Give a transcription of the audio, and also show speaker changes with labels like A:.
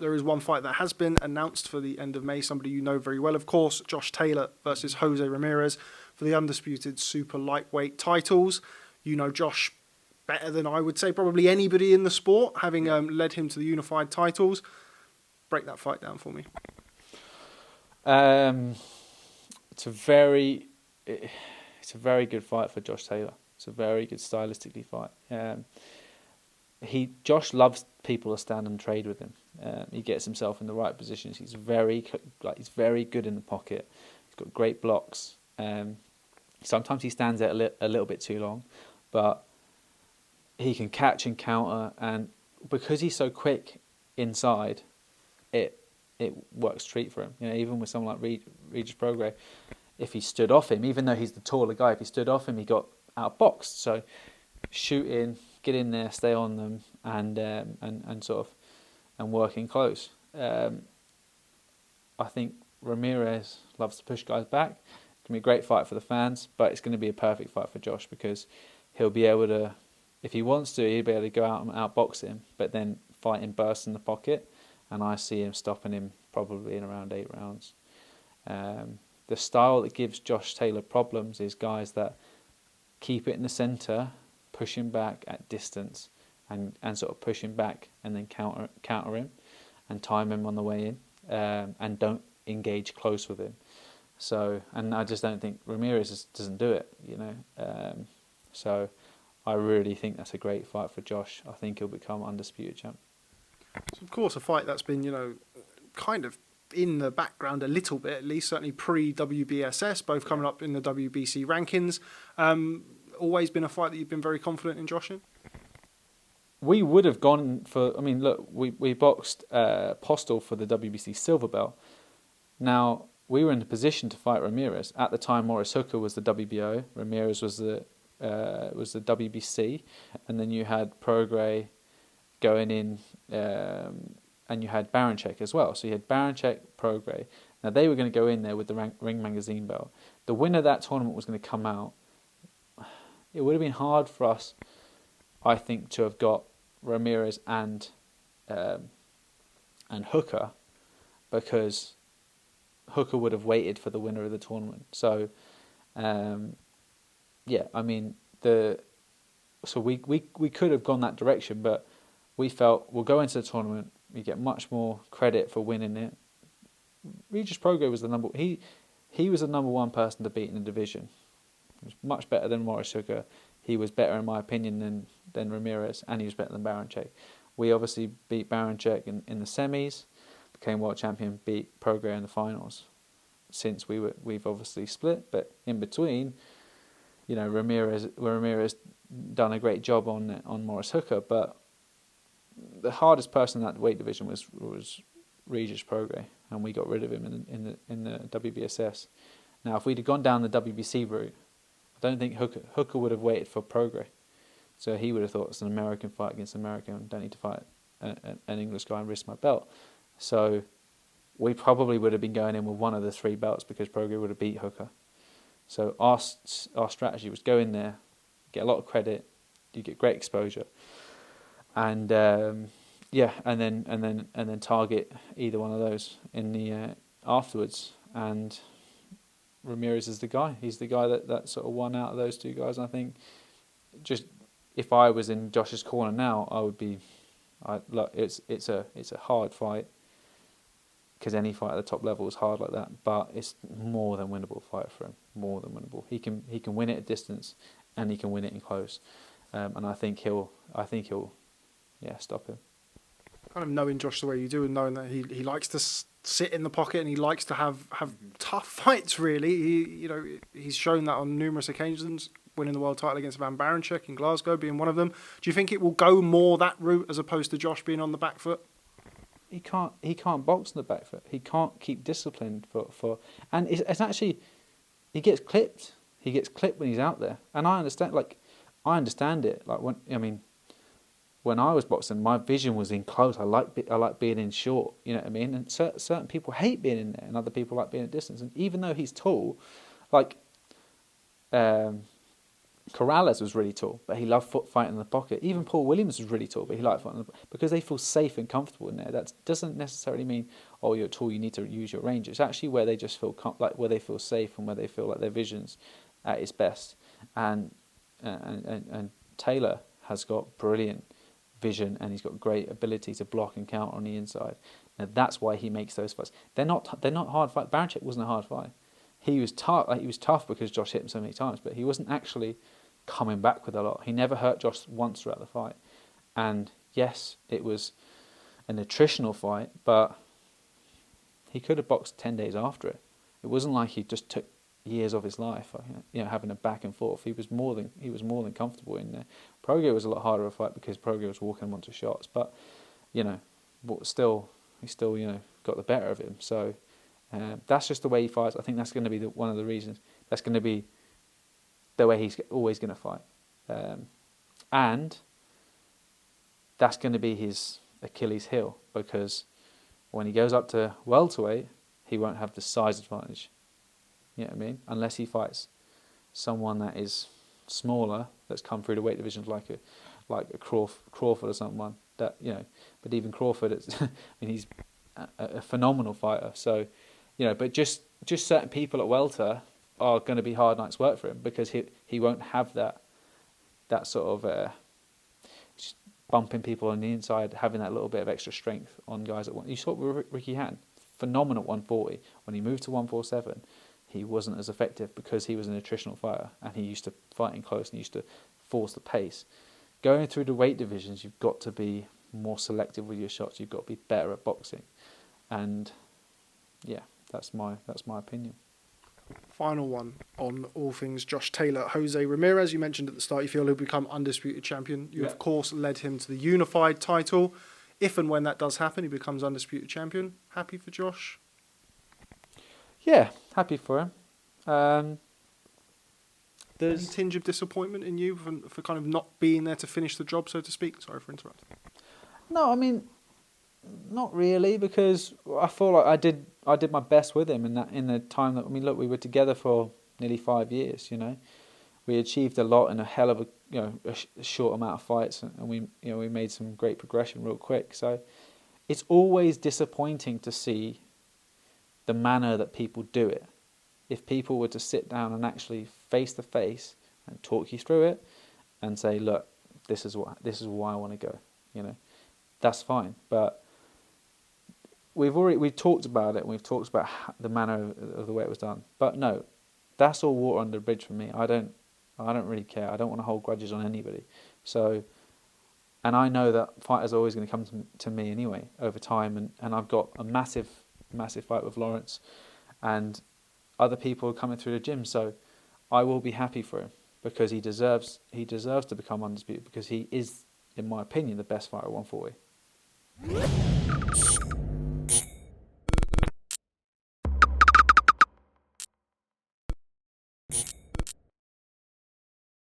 A: there is one fight that has been announced for the end of May. Somebody you know very well, of course, Josh Taylor versus Jose Ramirez for the Undisputed super lightweight titles. You know Josh better than I would say probably anybody in the sport, having led him to the unified titles. Break that fight down for me.
B: It's a very good fight for Josh Taylor. It's a very good stylistically fight. Josh loves people to stand and trade with him. He gets himself in the right positions. He's very good in the pocket. He's got great blocks. Sometimes he stands there a little bit too long, but he can catch and counter. And because he's so quick inside, it works treat for him. You know, even with someone like Regis Prograis, if he stood off him, even though he's the taller guy, if he stood off him, he got outboxed. So shoot in, get in there, stay on them, and working close. I think Ramirez loves to push guys back. It's going to be a great fight for the fans, but it's going to be a perfect fight for Josh because he'll be able to, if he wants to, he'll be able to go out and outbox him, but then fight him burst in the pocket, and I see him stopping him probably in around 8 rounds. The style that gives Josh Taylor problems is guys that keep it in the centre, push him back at distance, and sort of push him back and then counter him and time him on the way in, and don't engage close with him. So, and I just don't think Ramirez doesn't do it, you know. So I really think that's a great fight for Josh. I think he'll become undisputed champ.
A: So of course, a fight that's been, you know, kind of in the background a little bit, at least, certainly pre-WBSS, both coming up in the WBC rankings. Always been a fight that you've been very confident in Josh in?
B: We would have gone for, I mean, look, we boxed Postel for the WBC silver belt. Now, we were in a position to fight Ramirez. At the time, Maurice Hooker was the WBO, Ramirez was the WBC, and then you had Prograis going in, and you had Baranchek as well. So you had Baranchek, Prograis. Now they were going to go in there with the Ring Magazine belt. The winner of that tournament was going to come out. It would have been hard for us, I think, to have got Ramirez and Hooker, because Hooker would have waited for the winner of the tournament. So, yeah, I mean, so we could have gone that direction, but we felt we'll go into the tournament. We get much more credit for winning it. Regis Prograis was he was the number one person to beat in the division. He was much better than Maurice Hooker. He was better, in my opinion, than Ramirez, and he was better than Baranchek. We obviously beat Baranchek in the semis, became world champion, beat Prograis in the finals. Since we've obviously split, but in between, you know, Ramirez done a great job on Maurice Hooker, but the hardest person in that weight division was Regis Prograis, and we got rid of him in the WBSS. Now, if we'd have gone down the WBC route, I don't think Hooker would have waited for Prograis. So he would have thought it's an American fight against American, and don't need to fight an English guy and risk my belt. So we probably would have been going in with one of the 3 belts because Prograis would have beat Hooker. So our strategy was go in there, get a lot of credit, you get great exposure, and and then target either one of those in the afterwards. And Ramirez is the guy. He's the guy that sort of won out of those 2 guys. And I think just if I was in Josh's corner now, I would be. Look, it's a hard fight, because any fight at the top level is hard like that. But it's more than winnable fight for him. More than winnable. He can win it at distance, and he can win it in close. And I think he'll stop him.
A: Kind of knowing Josh the way you do, and knowing that he likes to sit in the pocket and he likes to have tough fights. Really, he's shown that on numerous occasions, winning the world title against Van Baranchek in Glasgow being one of them. Do you think it will go more that route as opposed to Josh being on the back foot?
B: He can't box on the back foot. He can't keep disciplined and it's actually, he gets clipped. He gets clipped when he's out there, and I understand it. Like when I was boxing, my vision was in close. I like being in short. You know what I mean? And certain people hate being in there, and other people like being at distance. And even though he's tall, Corrales was really tall, but he loved fighting in the pocket. Even Paul Williams was really tall, but he liked fighting in the pocket because they feel safe and comfortable in there. That doesn't necessarily mean, oh, you're tall, you need to use your range. It's actually where they just feel like where they feel safe and where they feel like their vision's at its best. And Taylor has got brilliant vision, and he's got great ability to block and counter on the inside. Now that's why he makes those fights. They're not hard fights. Baranchyk wasn't a hard fight. He was tough. He was tough because Josh hit him so many times, but he wasn't actually coming back with a lot. He never hurt Josh once throughout the fight. And yes, it was an attritional fight, but he could have boxed 10 days after it. It wasn't like he just took years of his life, having a back and forth. He was more than comfortable in there. Prograis was a lot harder of a fight because Prograis was walking him onto shots, but he still got the better of him. So that's just the way he fights. I think that's going to be one of the reasons. That's going to be the way he's always going to fight, and that's going to be his Achilles heel, because when he goes up to welterweight, he won't have the size advantage. You know what I mean? Unless he fights someone that is smaller, that's come through the weight divisions like a Crawford or someone that, But even Crawford, he's a phenomenal fighter. So, but just certain people at welter are going to be hard night's work for him, because he won't have that sort of just bumping people on the inside, having that little bit of extra strength on guys at one. You saw it with Ricky Hatton, phenomenal at 140. When he moved to 147, he wasn't as effective because he was an attritional fighter and he used to fight in close and used to force the pace. Going through the weight divisions, you've got to be more selective with your shots. You've got to be better at boxing, and yeah, that's my opinion.
A: Final one on all things Josh Taylor. Jose Ramirez, you mentioned at the start you feel he'll become undisputed champion. You, of course, led him to the unified title. If and when that does happen, he becomes undisputed champion. Happy for Josh?
B: Yeah, happy for him.
A: There's a tinge of disappointment in you for kind of not being there to finish the job, so to speak? Sorry for interrupting.
B: No, I mean, not really, because I feel like I did my best with him in the time that, look, we were together for nearly 5 years. We achieved a lot in a hell of a short amount of fights, and we made some great progression real quick. So it's always disappointing to see the manner that people do it. If people were to sit down and actually face to face and talk you through it and say, look, this is why I want to go, that's fine. But we've talked about it, and we've talked about the manner of the way it was done. But no, that's all water under the bridge for me. I don't really care. I don't want to hold grudges on anybody. So, and I know that fighters are always going to come to me anyway over time, and I've got a massive fight with Lawrence, and other people are coming through the gym. So I will be happy for him, because he deserves to become undisputed, because he is, in my opinion, the best fighter at 140.